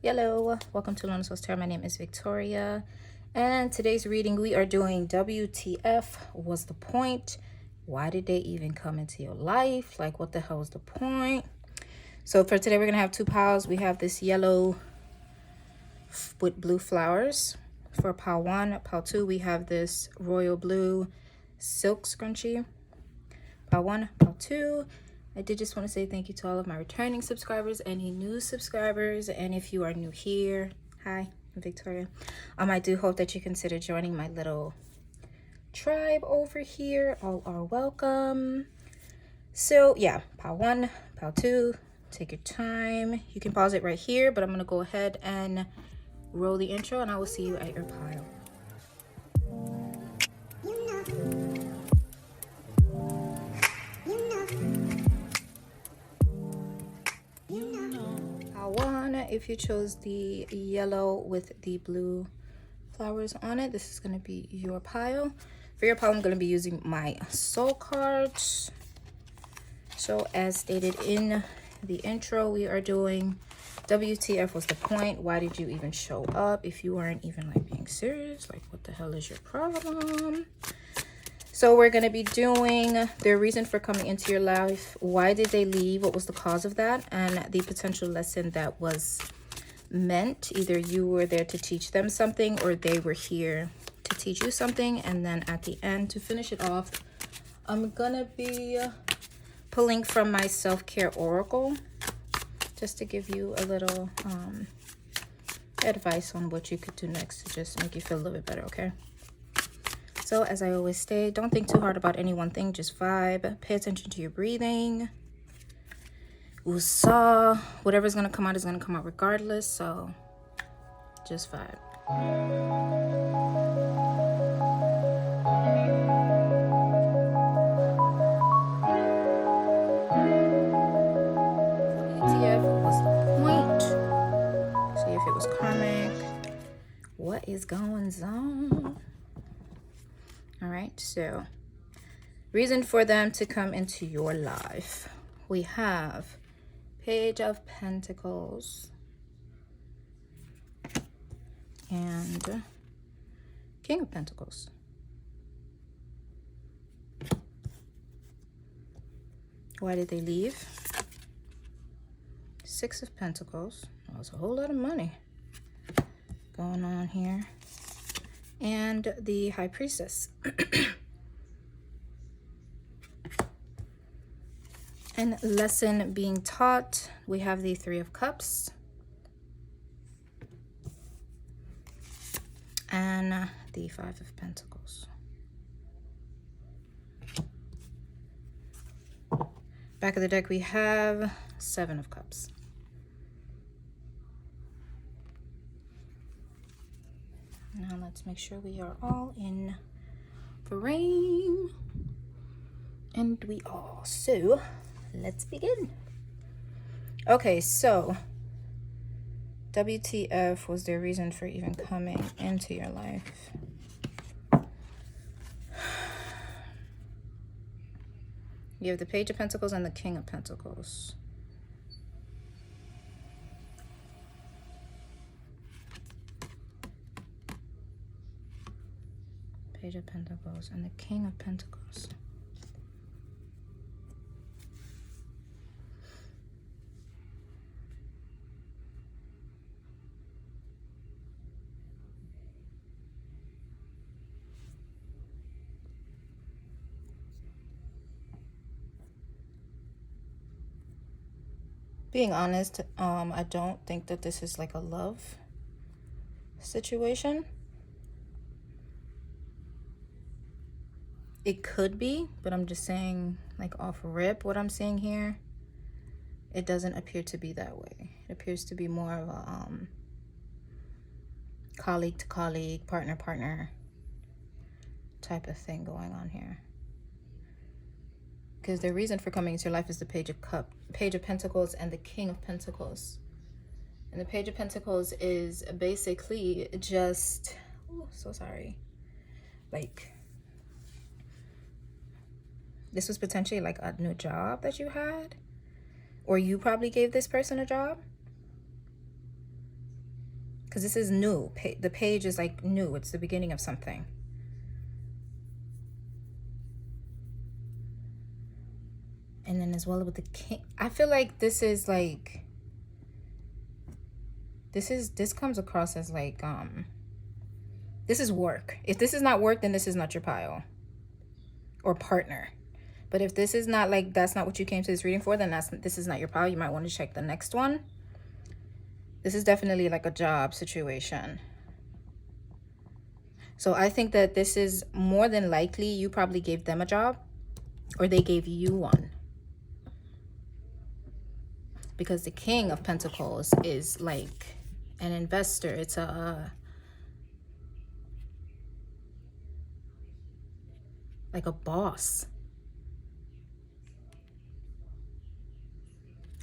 Hello, welcome to Lona Soul's Tarot. My name is Victoria, and today's reading we are doing WTF. What's the point? Why did they even come into your life? Like, what the hell is the point? So for today, we're gonna have two piles. We have this yellow with blue flowers for pile one. Pile two, we have this royal blue silk scrunchie. Pile one, pile two. I did just want to say thank you to all of my returning subscribers, any new subscribers, and if you are new here, hi, I'm Victoria. I do hope that you consider joining my little tribe over here. All are welcome. So yeah, pile one, pile two, take your time. You can pause it right here, but I'm gonna go ahead and roll the intro, and I will see you at your pile. One, if you chose the yellow with the blue flowers on it, this is going to be your pile. For your pile, I'm going to be using my soul cards. So as stated in the intro, we are doing WTF. Was the point? Why did you even show up if you weren't even like being serious? Like, what the hell is your problem? So we're going to be doing their reason for coming into your life. Why did they leave? What was the cause of that? And the potential lesson that was meant. Either you were there to teach them something or they were here to teach you something. And then at the end, to finish it off, I'm going to be pulling from my self-care oracle just to give you a little advice on what you could do next to just make you feel a little bit better, okay? So as I always say, don't think too hard about any one thing, just vibe. Pay attention to your breathing. Woosah. Whatever's gonna come out is gonna come out regardless, so just vibe. WTF was the point? See if it was karmic. What is going on? All right, so reason for them to come into your life. We have Page of Pentacles and King of Pentacles. Why did they leave? Six of Pentacles. Well, that's a whole lot of money going on here. And the High Priestess. And lesson being taught, we have the Three of Cups. And the Five of Pentacles. Back of the deck, we have Seven of Cups. Now let's make sure we are all in frame. And we are. So let's begin. Okay, so WTF was their reason for even coming into your life. You have the Page of Pentacles and the King of Pentacles. Page of Pentacles and the King of Pentacles. Being honest, I don't think that this is like a love situation. It could be, but I'm just saying, like, off rip, what I'm seeing here, it doesn't appear to be that way. It appears to be more of a colleague to colleague, partner partner type of thing going on here. Because the reason for coming into your life is the Page of Pentacles and the King of Pentacles. And the Page of Pentacles is basically just, oh, so sorry, like, this was potentially like a new job that you had, or you probably gave this person a job. because this is new. The page is like new. It's the beginning of something. And then as well with the king, I feel like this is like, this comes across as like, this is work. If this is not work, then this is not your pile or partner. But if this is not like, that's not what you came to this reading for, then this is not your pile. You might want to check the next one. This is definitely like a job situation. So I think that this is more than likely you probably gave them a job or they gave you one. Because the King of Pentacles is like an investor. It's like a boss.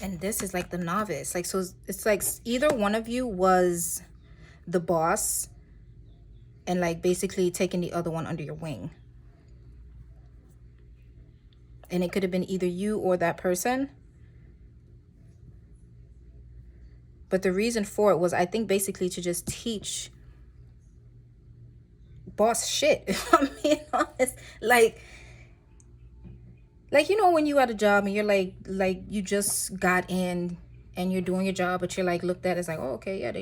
And this is like the novice. Like, so it's like either one of you was the boss and like basically taking the other one under your wing. And it could have been either you or that person. But the reason for it was, I think, basically to just teach boss shit, if I'm being honest. Like, you know, when you at a job and you're like you just got in and you're doing your job, but you're like looked at as like, oh, okay, yeah,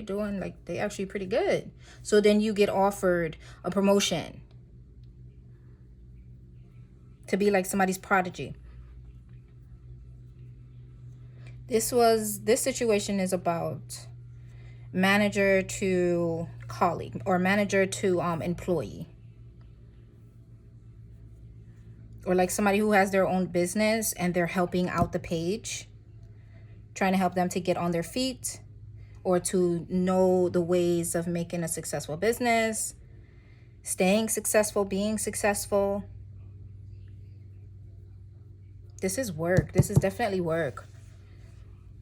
they actually pretty good. So then you get offered a promotion to be like somebody's prodigy. This situation is about manager to colleague or manager to employee. Or like somebody who has their own business and they're helping out the page, trying to help them to get on their feet or to know the ways of making a successful business, staying successful, being successful. This is work. This is definitely work.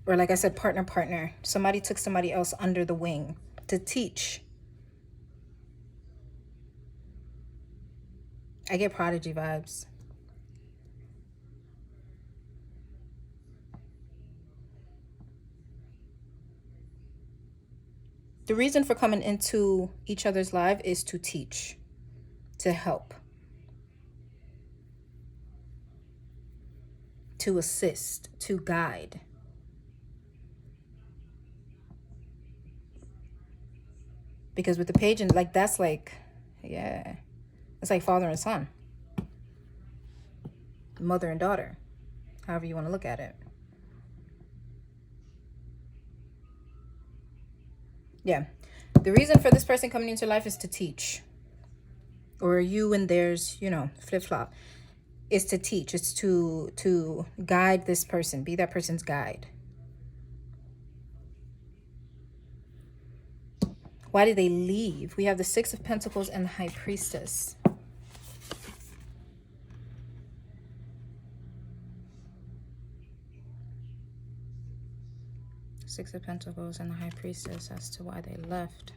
Or like I said, partner. Somebody took somebody else under the wing to teach. I get prodigy vibes. The reason for coming into each other's life is to teach, to help, to assist, to guide. Because with the page, and like, that's like, yeah, it's like father and son, mother and daughter, however you want to look at it. Yeah, the reason for this person coming into life is to teach. Or you and theirs, you know, flip-flop. Is to teach. It's to guide this person, be that person's guide. Why did they leave? We have the Six of Pentacles and the High Priestess. Six of Pentacles and the High Priestess as to why they left.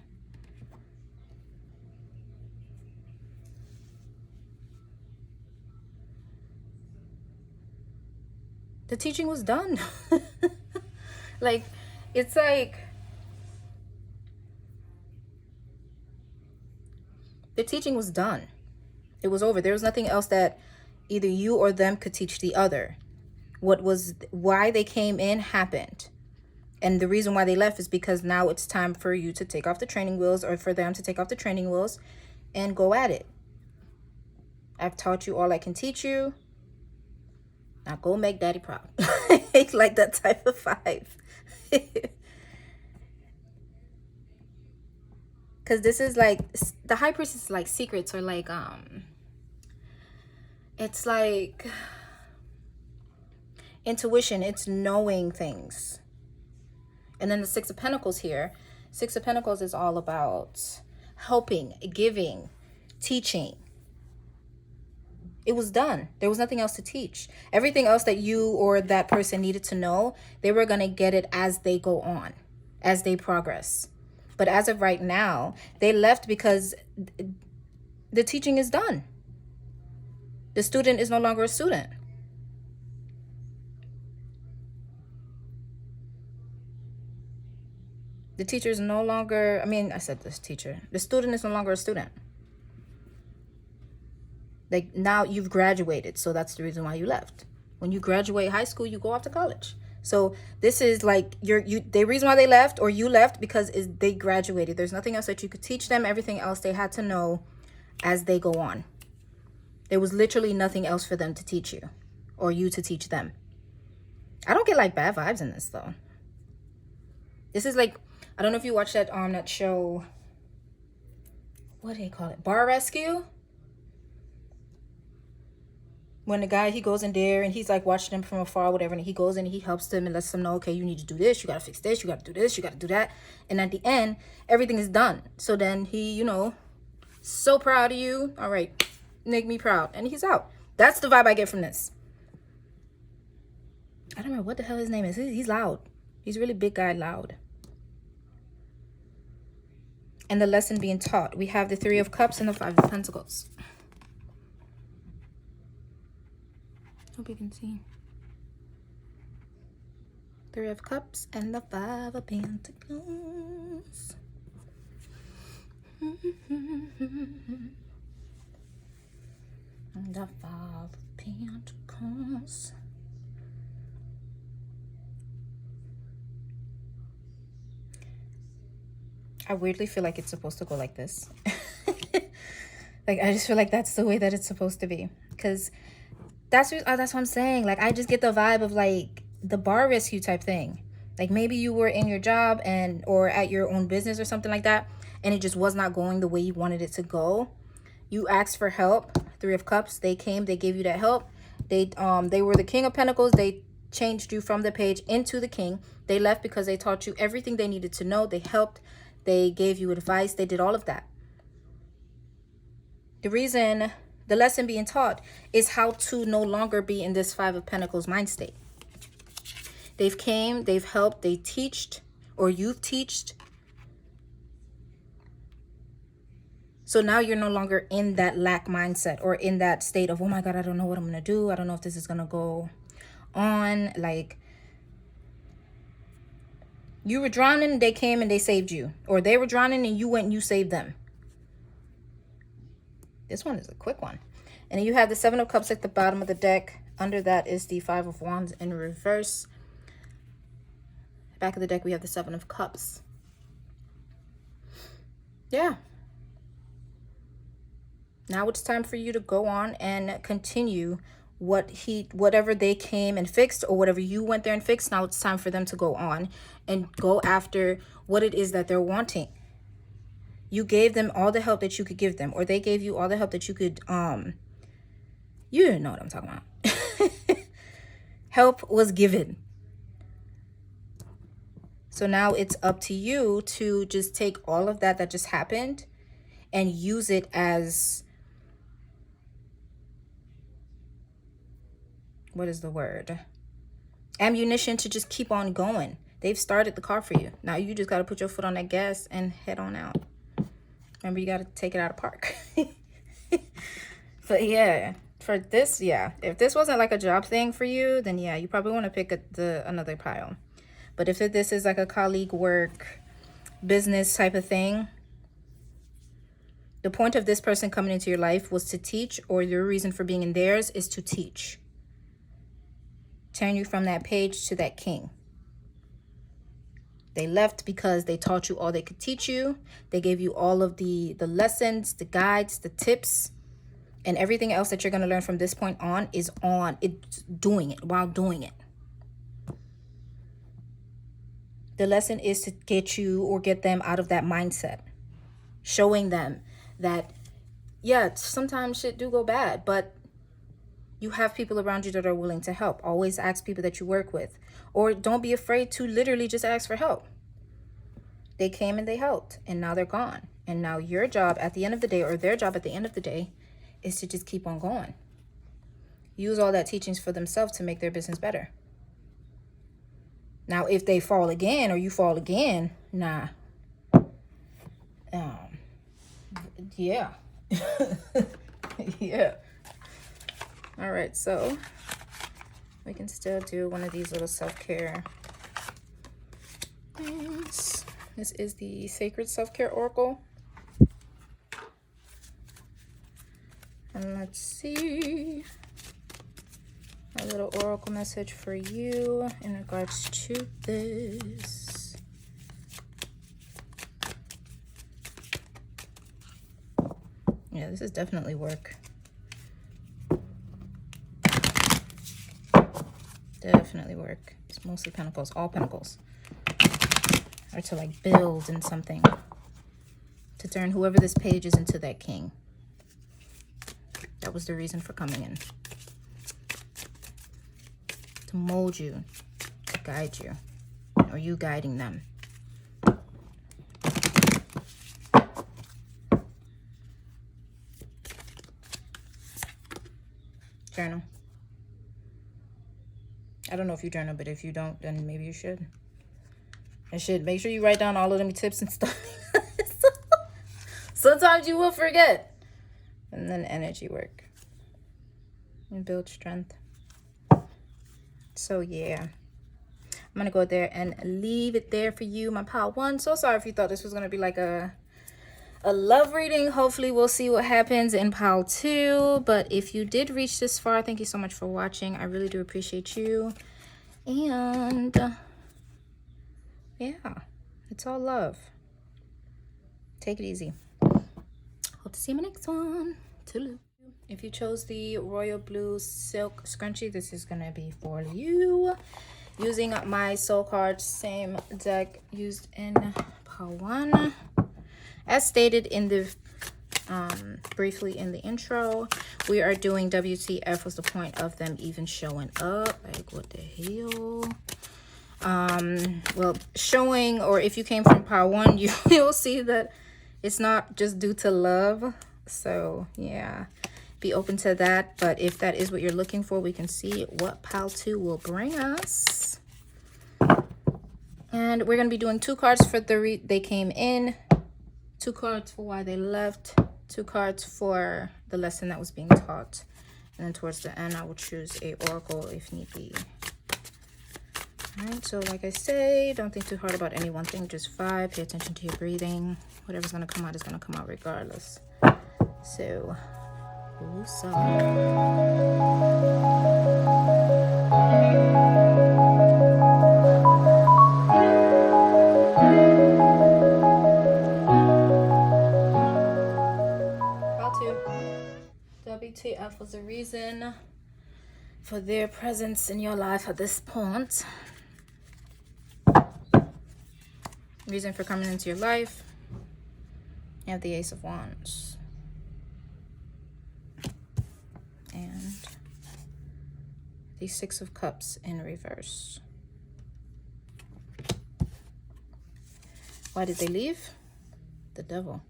The teaching was done. Like, it's like the teaching was done. It was over. There was nothing else that either you or them could teach the other. Why they came in happened. And the reason why they left is because now it's time for you to take off the training wheels, or for them to take off the training wheels and go at it. I've taught you all I can teach you. Now go make daddy proud. It's like that type of vibe. Because this is like, the High Priestess is like secrets, or like, it's like intuition. It's knowing things. And then the Six of Pentacles here. Six of Pentacles is all about helping, giving, teaching. It was done. There was nothing else to teach. Everything else that you or that person needed to know, they were going to get it as they go on, as they progress. But as of right now, they left because the teaching is done. The student is no longer a student. The teacher is no longer, I said this teacher. The student is no longer a student. Like, now you've graduated, so that's the reason why you left. When you graduate high school, you go off to college. So this is like the reason why they left, or you left, because they graduated. There's nothing else that you could teach them. Everything else they had to know as they go on. There was literally nothing else for them to teach you, or you to teach them. I don't get like bad vibes in this though. This is like, I don't know if you watched that show. What do they call it? Bar Rescue. When the guy, he goes in there and he's like watching them from afar, whatever, and he goes in and he helps them and lets them know, okay, you need to do this, you got to fix this, you got to do this, you got to do that. And at the end, everything is done. So then he, you know, so proud of you. All right, make me proud. And he's out. That's the vibe I get from this. I don't know what the hell his name is. He's loud. He's a really big guy, loud. And the lesson being taught. We have the Three of Cups and the Five of Pentacles. Hope you can see. Three of Cups and the Five of Pentacles. And the Five of Pentacles. I weirdly feel like it's supposed to go like this. Like, I just feel like that's the way that it's supposed to be. Because that's what I'm saying. Like, I just get the vibe of like the bar rescue type thing. Like, maybe you were in your job or at your own business or something like that, and it just was not going the way you wanted it to go. You asked for help. Three of Cups. They came. They gave you that help. They were the King of Pentacles. They changed you from the Page into the King. They left because they taught you everything they needed to know. They helped. They gave you advice. They did all of that. The lesson being taught is how to no longer be in this Five of Pentacles mind state. They've came, they've helped, they teached, or you've teached. So now you're no longer in that lack mindset, or in that state of, oh my God, I don't know what I'm going to do. I don't know if this is going to go on. Like, you were drowning, they came and they saved you. Or they were drowning and you went and you saved them. This one is a quick one. And then you have the Seven of Cups at the bottom of the deck. Under that is the Five of Wands in reverse. Back of the deck, we have the Seven of Cups. Yeah. Now it's time for you to go on and continue whatever they came and fixed, or whatever you went there and fixed. Now it's time for them to go on and go after what it is that they're wanting. You gave them all the help that you could give them, or they gave you all the help that you could, you know what I'm talking about. Help was given. So now it's up to you to just take all of that just happened and use it as, what is the word? Ammunition to just keep on going. They've started the car for you. Now you just got to put your foot on that gas and head on out. Remember, you got to take it out of park. But yeah, for this, yeah. If this wasn't like a job thing for you, then yeah, you probably want to pick another pile. But if this is like a colleague, work, business type of thing, the point of this person coming into your life was to teach, or your reason for being in theirs is to teach. Turn you from that Page to that King. They left because they taught you all they could teach you. They gave you all of the lessons, the guides, the tips, and everything else that you're going to learn from this point on is it's doing it while doing it. The lesson is to get you or get them out of that mindset. Showing them that, yeah, sometimes shit do go bad, but you have people around you that are willing to help. Always ask people that you work with. Or don't be afraid to literally just ask for help. They came and they helped, and now they're gone. And now your job at the end of the day, or their job at the end of the day, is to just keep on going. Use all that teachings for themselves to make their business better. Now, if they fall again, or you fall again, nah. Yeah. Yeah. All right, so we can still do one of these little self-care things. This is the Sacred Self-Care Oracle. And let's see. A little oracle message for you in regards to this. Yeah, this is definitely work. Definitely work. It's mostly pentacles, all pentacles. Or to like build in something. To turn whoever this page is into that king. That was the reason for coming in. To mold you. To guide you. Or you guiding them. Journal. I don't know if you journal, but if you don't, then maybe you should. I should make sure you write down all of them tips and stuff. Sometimes you will forget. And then energy work. And build strength. So yeah. I'm going to go there and leave it there for you, my pile one. So sorry if you thought this was going to be like a love reading. Hopefully we'll see what happens in pile 2. But if you did reach this far, thank you so much for watching. I really do appreciate you. And yeah, it's all love. Take it easy. Hope to see you in my next one. Toodaloo. If you chose the royal blue silk scrunchie, this is gonna be for you. Using my soul cards, same deck used in pile 1. As stated in the briefly in the intro, we are doing WTF. Was the point of them even showing up? Like, what the hell? Well, showing, or if you came from pile 1, you'll see that it's not just due to love. So yeah, be open to that. But if that is what you're looking for, we can see what pile 2 will bring us. And we're going to be doing 2 cards for they came in, 2 cards for why they left, 2 cards for the lesson that was being taught. And then towards the end, I will choose a oracle if need be. All right, so like I say, don't think too hard about any one thing, just vibe, pay attention to your breathing. Whatever's going to come out is going to come out regardless. So, woosah. WTF was the reason for their presence in your life at this point. Reason for coming into your life. You have the Ace of Wands. And the Six of Cups in reverse. Why did they leave? The Devil.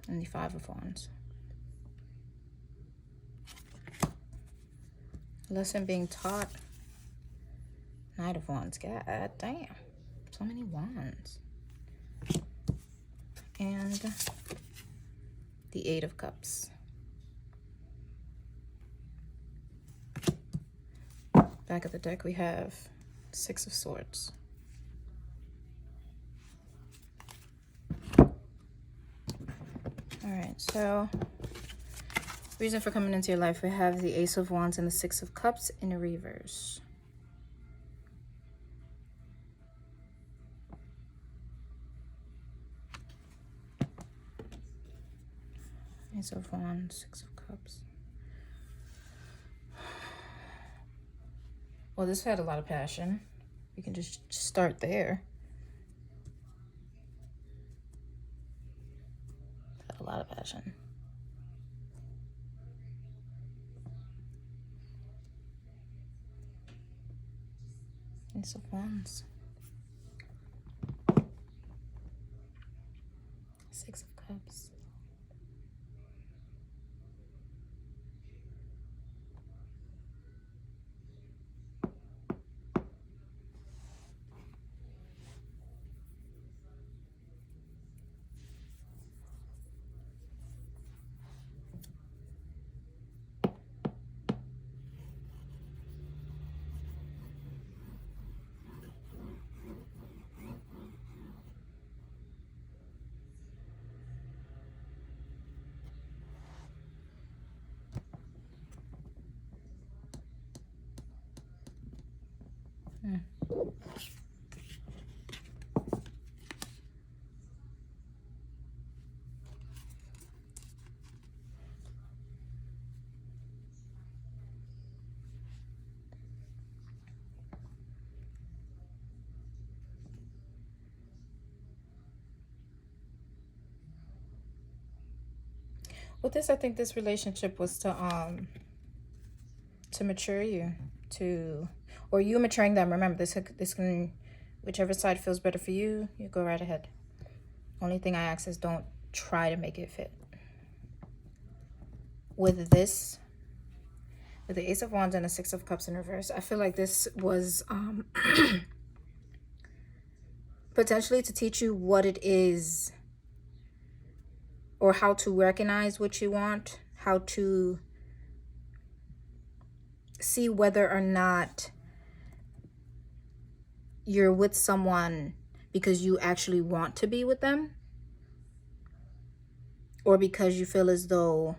And the Five of Wands. Lesson being taught. Knight of Wands. God damn. So many wands. And the Eight of Cups. Back of the deck we have Six of Swords. Alright, so reason for coming into your life, we have the Ace of Wands and the Six of Cups in reverse. Ace of Wands, Six of Cups. Well, this had a lot of passion. We can just start there. Had a lot of passion. Ace of Wands. Six of Cups. With this, I think this relationship was to mature you, to, or you maturing them. Remember, this can, whichever side feels better for you, you go right ahead. Only thing I ask is don't try to make it fit. With this, with the Ace of Wands and the Six of Cups in reverse, I feel like this was potentially to teach you what it is, or how to recognize what you want, how to see whether or not you're with someone because you actually want to be with them, or because you feel as though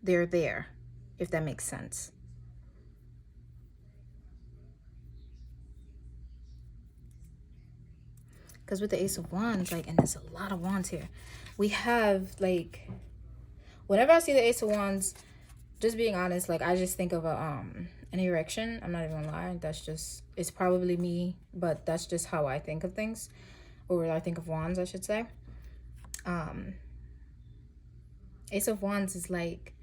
they're there, if that makes sense. Because with the Ace of Wands, like, and there's a lot of wands here, we have, like, whenever I see the Ace of Wands, just being honest, like, I just think of an erection. I'm not even gonna lie. That's just, it's probably me, but that's just how I think of things, or I think of wands, I should say. Ace of Wands is like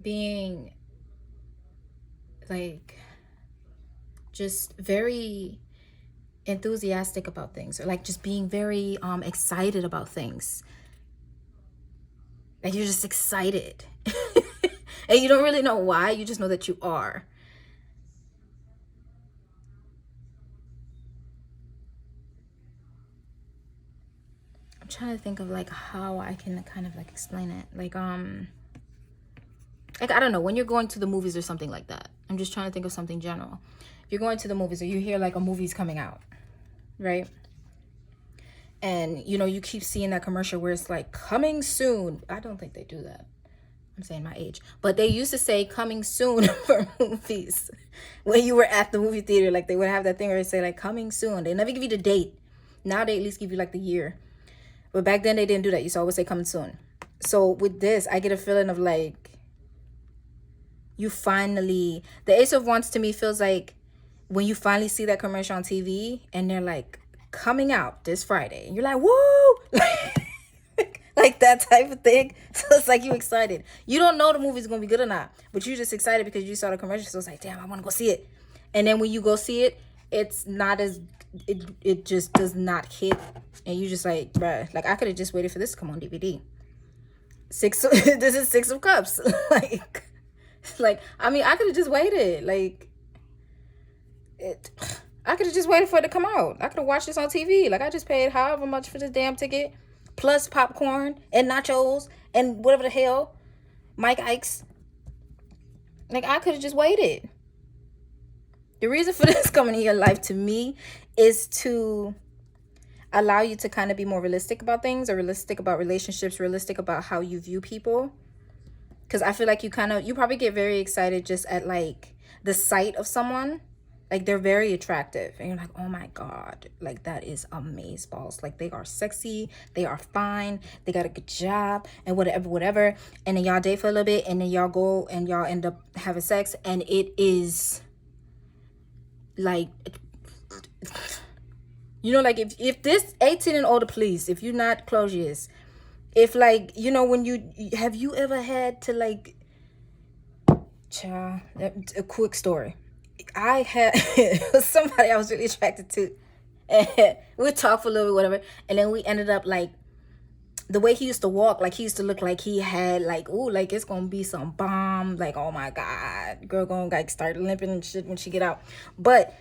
being, like, just very enthusiastic about things, or like just being very excited about things. Like, you're just excited. And you don't really know why, you just know that you are. I'm trying to think of like how I can kind of like explain it. Like I don't know, when you're going to the movies or something like that. I'm just trying to think of something general. If you're going to the movies, or you hear like a movie's coming out, right? And you know, you keep seeing that commercial where it's like coming soon. I don't think they do that. I'm saying my age, but they used to say coming soon for movies when you were at the movie theater. Like, they would have that thing where they say like coming soon. They never give you the date. Now they at least give you like the year, but back then they didn't do that. You used to always say coming soon. So with this, I get a feeling of like, you finally, the Ace of Wands to me feels like when you finally see that commercial on TV and they're like coming out this Friday, and you're like, woo! Like that type of thing. So it's like you excited. You don't know the movie's gonna be good or not, but you're just excited because you saw the commercial. So it's like, damn, I want to go see it. And then when you go see it, it's not as, it just does not hit. And you just like, bruh, like, I could have just waited for this to come on DVD. This is Six of Cups. like, I mean, I could have just waited. Like, I could have just waited for it to come out. I could have watched this on TV. Like, I just paid however much for this damn ticket, plus popcorn and nachos and whatever the hell, Mike Ike's. Like, I could have just waited. The reason for this coming in your life, to me, is to allow you to kind of be more realistic about things, or realistic about relationships, realistic about how you view people. Because I feel like you probably get very excited just at like the sight of someone. Like, they're very attractive and you're like, oh my God, like, that is amazeballs. Like, they are sexy, they are fine, they got a good job and whatever. And then y'all date for a little bit, and then y'all go and y'all end up having sex, and it is like, you know, like, if this 18 and older, please, if you're not, close your ears. If, like, you know, when have you ever had to, like, child, a quick story. I had somebody I was really attracted to, and we talked for a little bit, whatever, and then we ended up, like, the way he used to walk, like, he used to look like he had, like, ooh, like, it's gonna be some bomb, like, oh my God, girl gonna, like, start limping and shit when she get out. But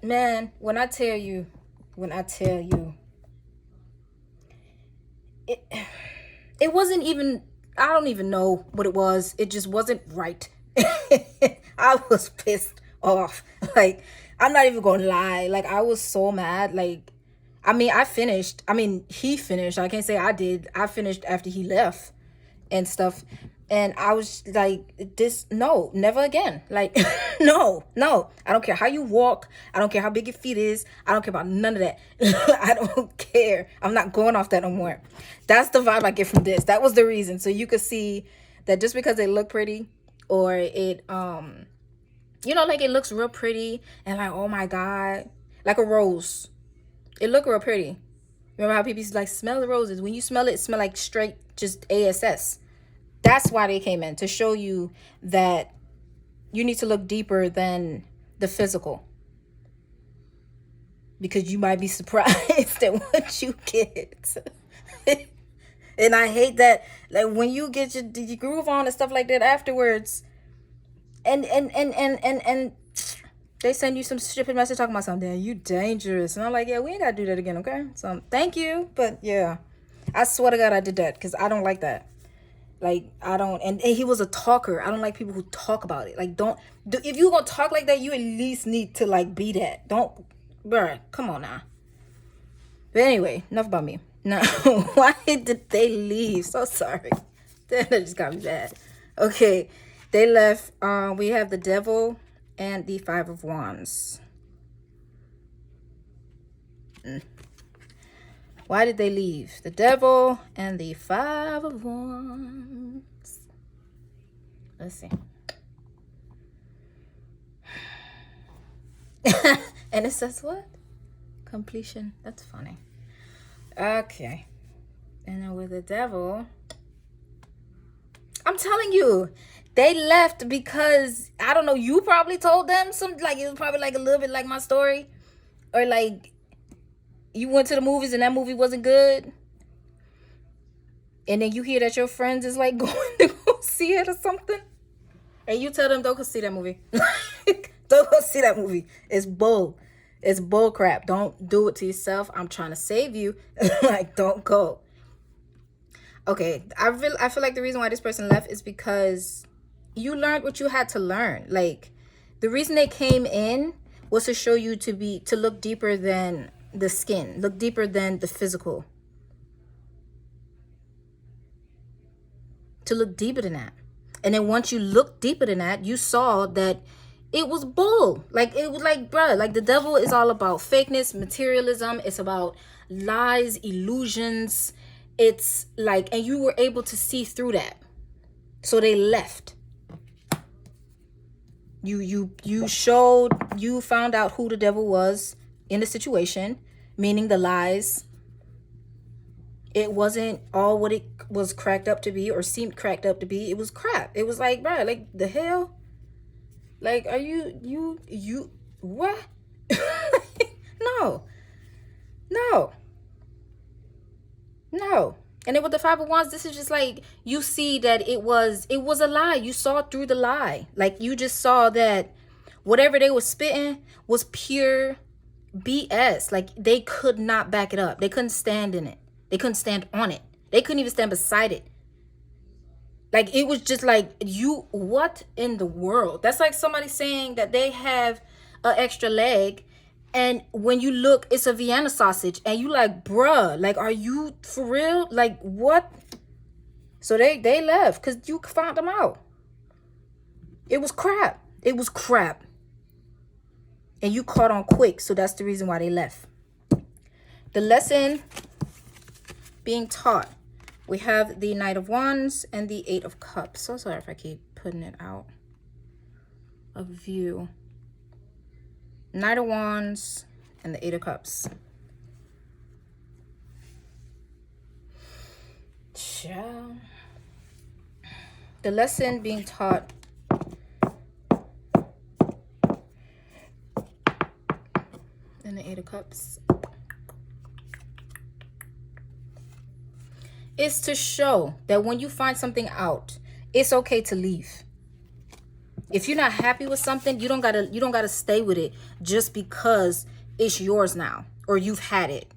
man, when I tell you, it wasn't even, I don't even know what it was. It just wasn't right. I was pissed off. Like, I'm not even gonna lie. Like, I was so mad. Like, I mean, he finished. I can't say I did. I finished after he left and stuff. And I was like, this, no, never again. Like, no. I don't care how you walk. I don't care how big your feet is. I don't care about none of that. I don't care. I'm not going off that no more. That's the vibe I get from this. That was the reason. So you could see that just because they look pretty, or it, like it looks real pretty and like, oh my God, like a rose. It look real pretty. Remember how people used to like smell the roses? When you smell it, it smell like straight just ASS. That's why they came in, to show you that you need to look deeper than the physical. Because you might be surprised at what you get. And I hate that, like when you get your groove on and stuff like that afterwards, and they send you some stupid message talking about something, you dangerous. And I'm like, yeah, we ain't gotta do that again, okay? So thank you, but yeah, I swear to God I did that because I don't like that. Like, I don't, and he was a talker. I don't like people who talk about it. Like, if you gonna talk like that, you at least need to like be that. Don't, bruh, come on now. But anyway, enough about me. Now, why did they leave? So sorry. That just got me bad. Okay, they left. We have the Devil and the Five of Wands. Why did they leave? The Devil and the Five of Wands. Let's see. And it says what? Completion. That's funny. Okay. And then with the Devil, I'm telling you, they left because, I don't know, you probably told them some, like, it was probably like a little bit like my story. Or like, you went to the movies and that movie wasn't good. And then you hear that your friends is like going to go see it or something. And you tell them, don't go see that movie. Don't go see that movie. It's bull. It's bull crap. Don't do it to yourself. I'm trying to save you. Like, don't go. Okay, I feel like the reason why this person left is because you learned what you had to learn. Like, the reason they came in was to show you to look deeper than the skin, look deeper than the physical, to look deeper than that. And then once you look deeper than that, you saw that it was bull. Like, it was like, bruh, like the devil is all about fakeness, materialism. It's about lies, illusions. It's like, and you were able to see through that. So they left. You found out who the devil was in the situation, meaning the lies. It wasn't all what it was cracked up to be or seemed cracked up to be. It was crap. It was like, bro, like, the hell? Like, are you what? No. And then with the Five of Wands, this is just like, you see that it was a lie. You saw through the lie. Like, you just saw that whatever they were spitting was pure BS. Like, they could not back it up. They couldn't stand in it. They couldn't stand on it. They couldn't even stand beside it. Like, it was just like, what in the world? That's like somebody saying that they have an extra leg, and when you look, it's a Vienna sausage, and you like, bruh, like, are you for real? Like, what? So they left because you found them out. It was crap. It was crap. And you caught on quick, so that's the reason why they left. The lesson being taught. We have the Knight of Wands and the Eight of Cups. So sorry if I keep putting it out of view. Knight of Wands and the Eight of Cups. Ciao. The lesson being taught. And the Eight of Cups. Is to show that when you find something out, it's okay to leave. If you're not happy with something, you don't gotta stay with it just because it's yours now or you've had it.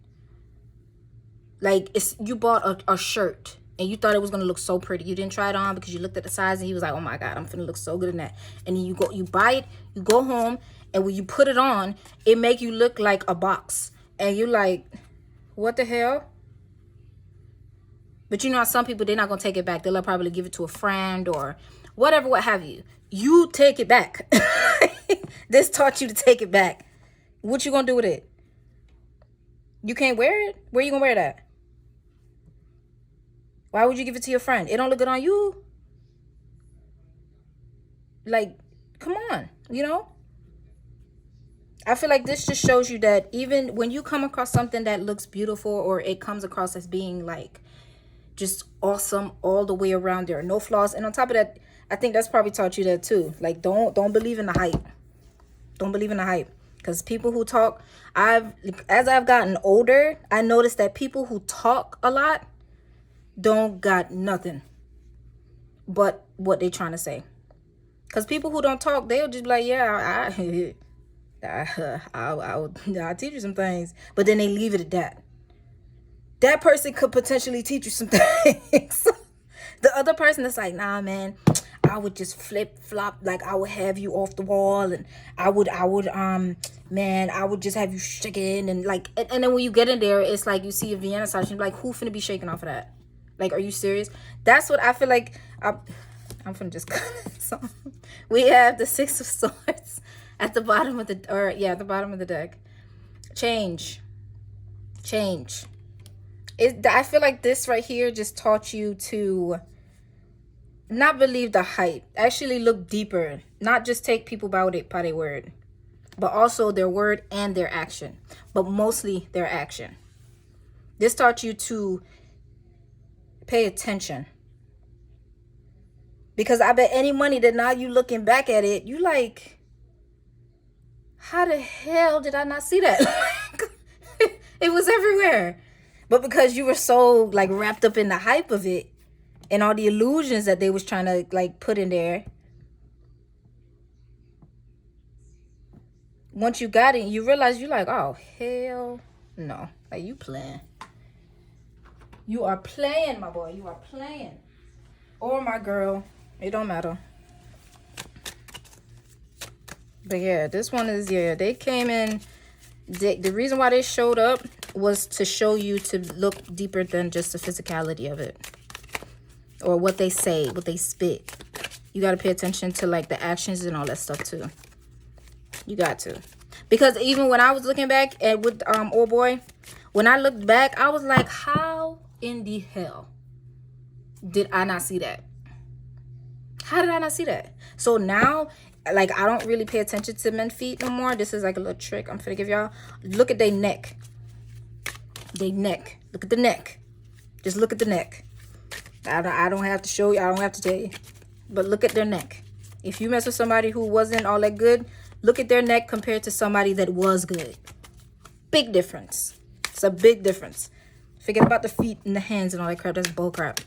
Like, you bought a shirt and you thought it was gonna look so pretty. You didn't try it on because you looked at the size and he was like, oh my God, I'm finna look so good in that. And then you buy it, you go home, and when you put it on, it make you look like a box. And you're like, what the hell? But you know, some people, they're not going to take it back. They'll probably give it to a friend or whatever, what have you. You take it back. This taught you to take it back. What you going to do with it? You can't wear it? Where you going to wear it at? Why would you give it to your friend? It don't look good on you. Like, come on, you know? I feel like this just shows you that even when you come across something that looks beautiful, or it comes across as being like just awesome all the way around, there are no flaws. And on top of that, I think that's probably taught you that too. Like, don't believe in the hype. Don't believe in the hype. Because people who talk, as I've gotten older, I noticed that people who talk a lot don't got nothing but what they trying to say. Because people who don't talk, they'll just be like, yeah, I'll teach you some things. But then they leave it at that. That person could potentially teach you some things. The other person that's like, nah, man, I would just flip flop. Like, I would have you off the wall, and I would just have you shaking, and like, and then when you get in there, it's like you see a Vienna sausage, and you're like, who finna be shaking off of that? Like, are you serious? That's what I feel like. I'm finna just cut it. So we have the Six of Swords at the bottom of the, at the bottom of the deck. Change. I feel like this right here just taught you to not believe the hype. Actually look deeper. Not just take people by their word, but also their word and their action. But mostly their action. This taught you to pay attention. Because I bet any money that now you looking back at it, you like, how the hell did I not see that? It was everywhere. But because you were so like wrapped up in the hype of it and all the illusions that they was trying to like put in there, once you got it, you realize you like, oh, hell no. Like, you playing. You are playing, my boy. You are playing. Or my girl. It don't matter. But yeah, this one is, they came in. The reason why they showed up was to show you to look deeper than just the physicality of it. Or what they say, what they spit. You got to pay attention to like the actions and all that stuff too. You got to. Because even when I was looking back at with old boy, when I looked back, I was like, how in the hell did I not see that? How did I not see that? So now, like, I don't really pay attention to men's feet no more. This is like a little trick I'm finna give y'all. Look at their neck. They neck. Look at the neck. Just look at the neck. I don't have to show you. I don't have to tell you. But look at their neck. If you mess with somebody who wasn't all that good, look at their neck compared to somebody that was good. Big difference. It's a big difference. Forget about the feet and the hands and all that crap. That's bull crap.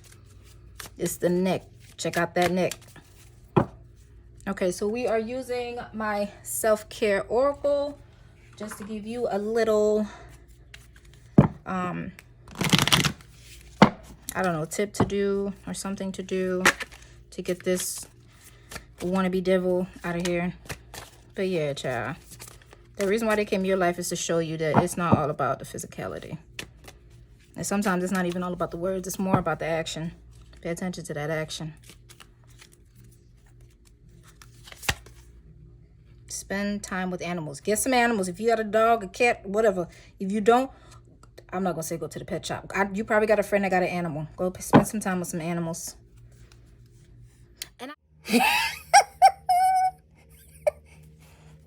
It's the neck. Check out that neck. Okay, so we are using my self-care oracle just to give you a little, I don't know, tip to do or something to do to get this wannabe devil out of here. But yeah, child. The reason why they came to your life is to show you that it's not all about the physicality. And sometimes it's not even all about the words. It's more about the action. Pay attention to that action. Spend time with animals. Get some animals. If you got a dog, a cat, whatever. If you don't, I'm not going to say go to the pet shop. You probably got a friend that got an animal. Go spend some time with some animals. And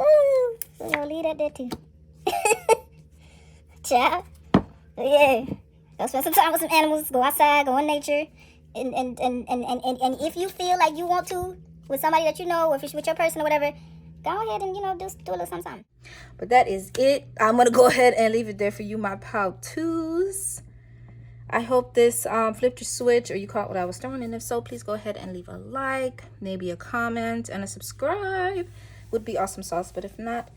Ooh, so y'all leave that there too. Ciao. Yeah. Go spend some time with some animals. Go outside. Go in nature. And if you feel like you want to with somebody that you know, or if it's with your person or whatever, go ahead and, just do a little something. But that is it. I'm going to go ahead and leave it there for you, my how-tos. I hope this flipped your switch or you caught what I was throwing. And if so, please go ahead and leave a like, maybe a comment, and a subscribe. Would be awesome sauce. But if not,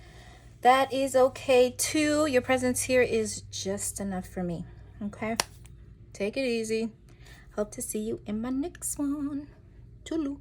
that is okay too. Your presence here is just enough for me. Okay? Take it easy. Hope to see you in my next one. Toodaloo.